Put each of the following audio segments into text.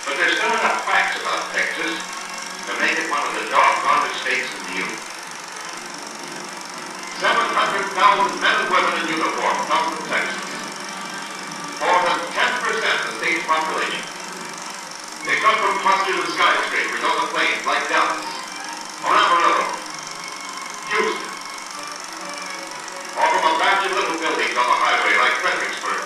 But there's still enough facts about Texas to make it one of the doggone states in the Union. 700,000 men and women in uniform come from Texas. More than 10% of the state's population. They come from clusters of skyscrapers on the plains like Dallas, or Amarillo, Houston, or from a batch of little buildings on the highway like Fredericksburg.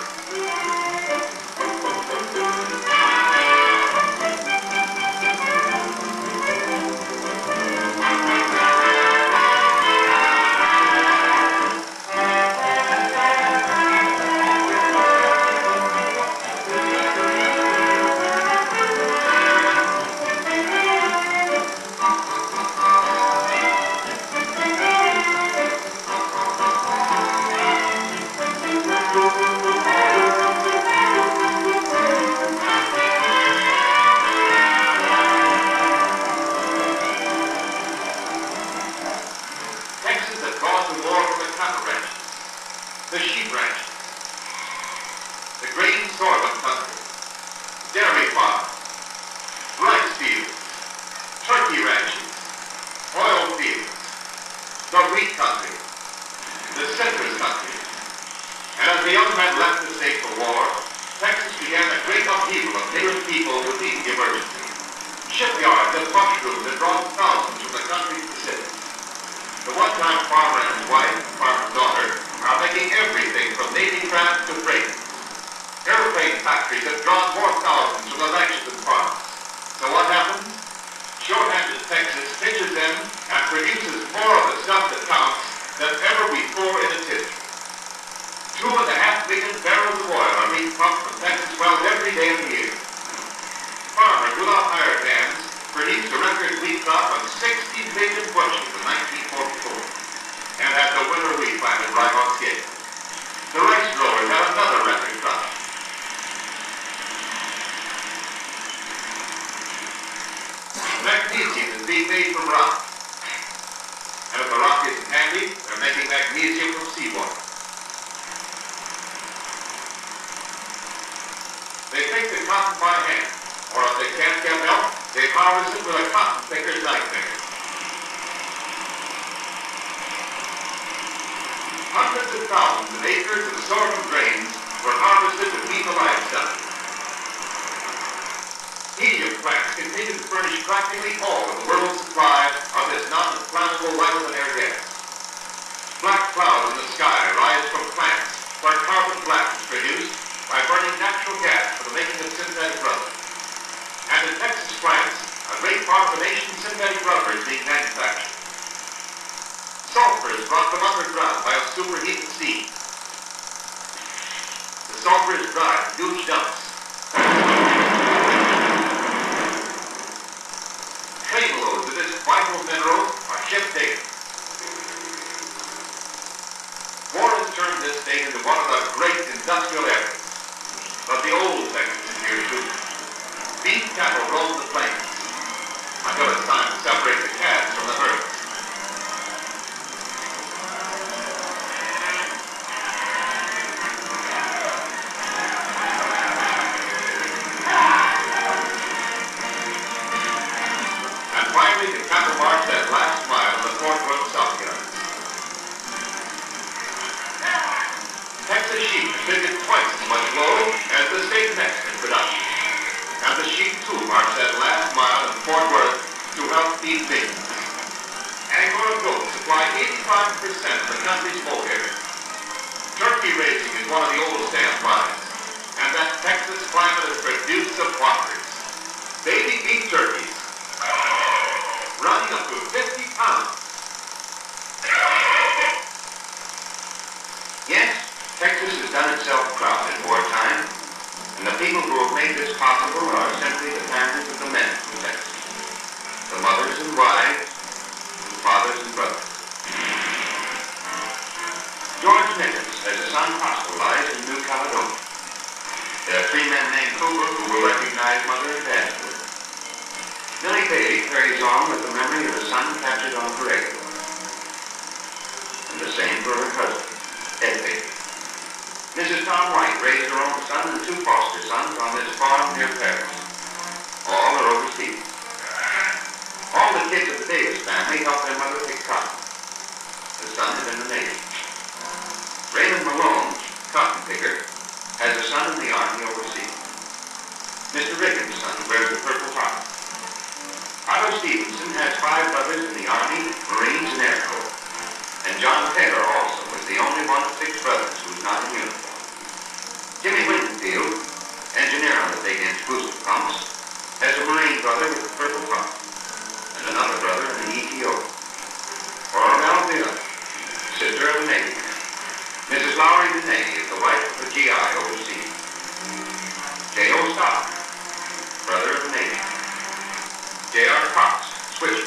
The sheep ranches, the grain sorghum country, dairy farms, rice fields, turkey ranches, oil fields, the wheat country, the citrus country. And as the young men left the state for war, Texas began a great upheaval of native people to meet the emergency. Shipyards and mushrooms had drawn thousands from the country to the cities. The one-time farmer and his wife, farmer's daughter, are making everything from Navy craft to freight. Airplane factories have drawn more thousands from the ranches and farms. So what happens? Short-handed Texas pitches in and produces more of the stuff that counts than ever before in its history. 2.5 million barrels of oil are being pumped from Texas wells every day of the year. Farmers without hired hands produced a record wheat crop of 60 million bushels in 1944. And had the winter wheat planted right on schedule. The rice growers had another record crop. Magnesium is being made from rock. And if the rock isn't handy, they're making magnesium from seawater. They take the cotton by hand, or if they can't get help, they harvest it with a cotton picker's knife picker. Hundreds of thousands of acres of sorghum grains were harvested to feed the livestock. Helium plants continue to furnish practically all of the world's supply of this non-inflammable light-of-the-air gas. Black clouds in the sky rise from plants where carbon black is produced by burning natural gas for the making of synthetic rubber. And in Texas plants, a great part of the nation's synthetic rubber is being manufactured. Sulfur is brought from underground by a superheated steam. The sulfur is dried in huge dumps. Trainloads of this vital mineral are shipped daily. War has turned this state into one of the great industrial areas. But the old Texas is here too. Beef cattle roam the plains until it's time to separate the calves from the herd. The cattle march that last mile in the Fort Worth stockyards. Texas sheep contribute twice as much wool as the state next in production. And the sheep too march that last mile in Fort Worth to help feed pigs. Angora goats supply 85% of the country's poultry area. Turkey raising is one of the oldest damn lives. And that Texas climate has produced some whoppers. Baby beef turkeys running up to 50 pounds. Yes, Texas has done itself proud in wartime, and the people who have made this possible are simply the families of the men from Texas. The mothers and wives, and fathers and brothers. George Nichols has a son hospitalized in New Caledonia. There are 3 men named Cooper who will recognize mother and dad. Millie Bailey carries on with the memory of a son captured on parade. And the same for her husband, Ed Bailey. Mrs. Tom White raised her own son and 2 foster sons on this farm near Paris. All are overseas. All the kids of the Davis family help their mother pick cotton. The son is in the Navy. Raymond Malone, cotton picker, has a son in the Army overseas. Mr. Riggins' son wears the Purple Heart. Otto Stevenson has 5 brothers in the Army, Marines, and Air Corps. And John Taylor also was the only one of 6 brothers who was not in uniform. Jimmy Winfield, engineer on the big exclusive pumps, has a Marine brother with the Purple Heart, and another brother in the ETO. Ormel Villa, sister of a Navy man. Mrs. Lowry Deney is the wife of a GI overseas. J.O. Stock, brother of the Navy. J.R. Cox, switcher,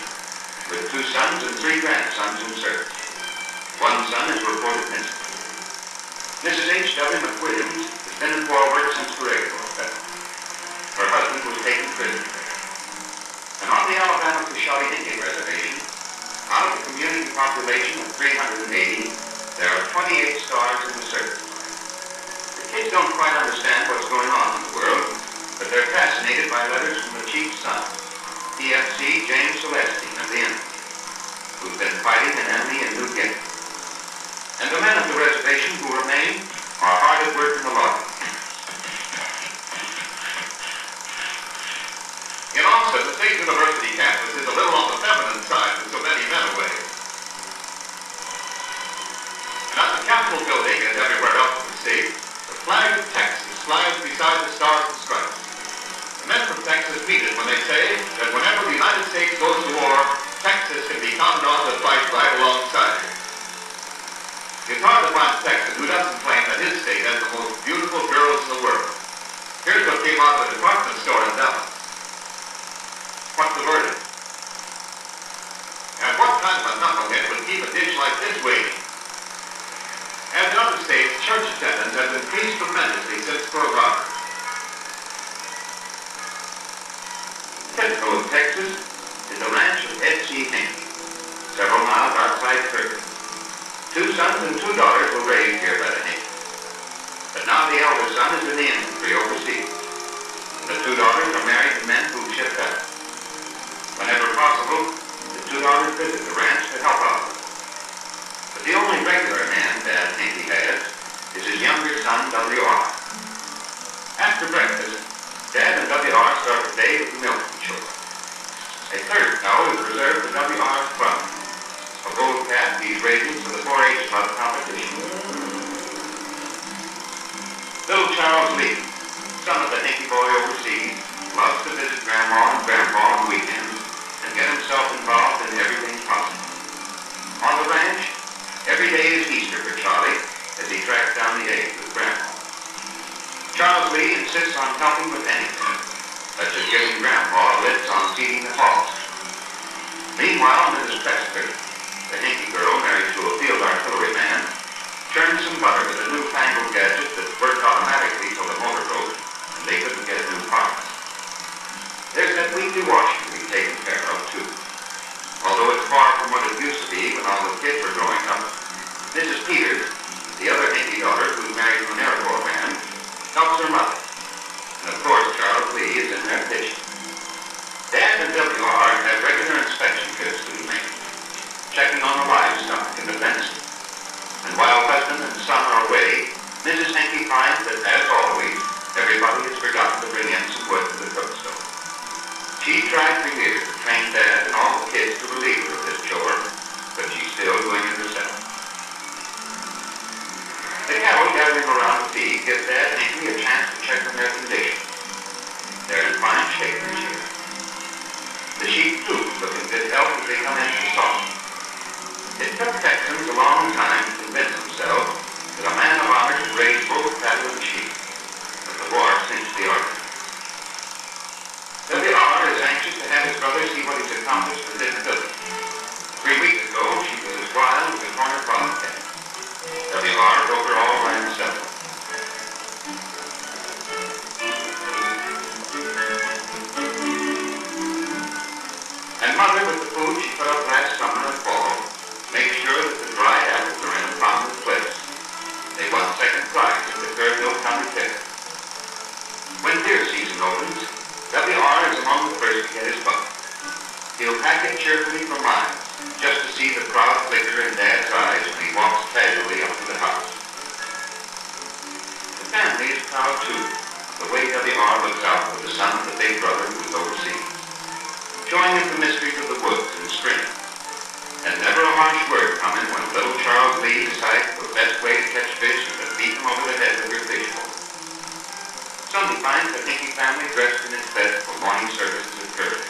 with 2 sons and 3 grandsons in service. 1 son is reported missing. Mrs. H.W. McWilliams has been in war work since Corregidor fell. Her husband was taken prisoner there. And on the Alabama-Coshawty Indian Reservation, out of the community population of 380, there are 28 stars in the service flag. The kids don't quite understand what's going on in the world, but they're fascinated by letters from the chief's son, PFC James Celestine of the enemy, who's been fighting an enemy in New Guinea. And the men of the reservation who remain are hard at work in the lobby. In Austin, the State University campus is a little on the feminine side with so many men away. And at the Capitol building and everywhere else in the state, the flag of Texas flies beside the stars and stripes. The men from Texas mean it when they say that whenever the United States goes to war, Texas can be counted on to fight right alongside it. It's hard to find a Texan who doesn't claim that his state has the most beautiful girls in the world. Here's what came out of a department store in Dallas. What's the verdict? And what kind of a knucklehead would keep a dish like this waiting? As in other states, church attendance has increased tremendously since Pearl Harbor. Typical of Texas is the ranch of Ed C. Hinkey, several miles outside Kirby. 2 sons and 2 daughters were raised here by the Hinkey. But now the eldest son is in the infantry overseas. And the 2 daughters are married to men who've shipped out. Whenever possible, the 2 daughters visit the ranch to help out. But the only regular hand Dad Hinkey has is his younger son, W.R. After breakfast, Dad and W.R. start the day with the milking chore. A 3rd cow is reserved for W.R.'s brother, a gold calf he's raising for the 4-H club competition. Little Charles Lee, son of the Hinkey boy overseas, loves to visit Grandma and Grandpa on weekends and get himself involved in everything possible. On the ranch, every day is Easter for Charlie as he tracks down the eggs with Grandma. Charles Lee insists on helping with anything, such as giving Grandpa lifts on feeding the hogs. Meanwhile, Mrs. Pester, the Hinkey girl married to a field artillery man, churned some butter with a newfangled gadget that worked automatically till the motor broke and they couldn't get new parts. There's that weekly washing to be taken care of, too. Although it's far from what it used to be when all the kids were growing up, Mrs. Peters, the other Hinkey daughter who's married to an Air Corps man, helps her mother. And of course, Charles Lee is in there fishing. Dad and W.R. have regular inspection trips to be made, checking on the livestock and the fencing. And while husband and son are away, Mrs. Hinkey finds that, as always, everybody has forgotten to bring in some wood to the cook stove. She tried for years to train Dad and all the kids to relieve her of this chore, but she's still doing it herself. The cattle gathering around the feed gives Dad and Hinkey a chance to check on their condition. They're in fine shape this year. The sheep, too, look in good health as they come in for salt. It took Texans a long time to convince themselves that a man of honor should raise both cattle and sheep, but the war cinched the argument. W.R. is anxious to have his brother see what he's accomplished with his village. 3 weeks ago, she was as wild as a corner farm cat. W.R. broke her all by himself. And Mother, with the food she put up last summer and fall, makes sure that the dried apples are in a prominent place. They won second prize at the Fairfield County Fair. When deer season opens, W.R. is among to get his buck. He'll pack it cheerfully for miles, just to see the proud flicker in Dad's eyes when he walks casually up to the house. The family is proud, too, the way W.R. looks out for the son of the big brother who's overseas, showing him the mysteries of the woods in spring. And never a harsh word coming when little Charles Lee decides the best way to catch fish is to beat him over the head with your fish pole. Sunday finds the Hickey family dressed in its best for morning services at church.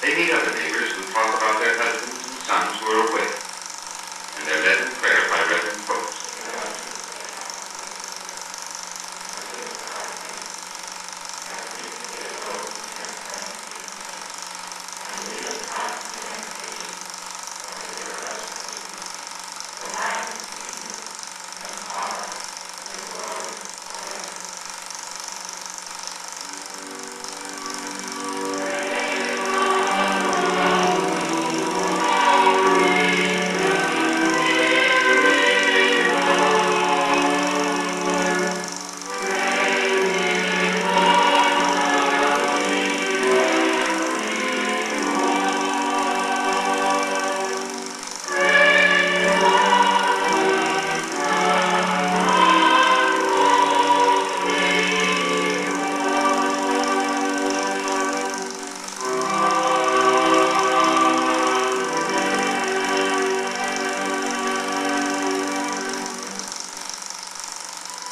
They meet other neighbors who talk about their husbands and sons who are away, and they're led in prayer by Reverend folks.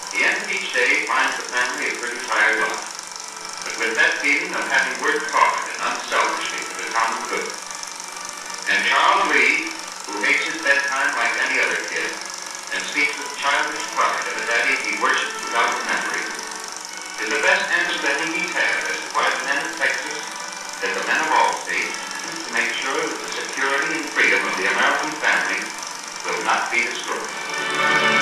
The end of each day finds the family a pretty tired lot, but with that feeling of having worked hard and unselfishly for the common good. And Charles Lee, who hates his bedtime like any other kid, and speaks with childish pride of a daddy he worships without remembering, is the best answer that he's had as to why the men of Texas, as the men of all states, to make sure that the security and freedom of the American family will not be destroyed.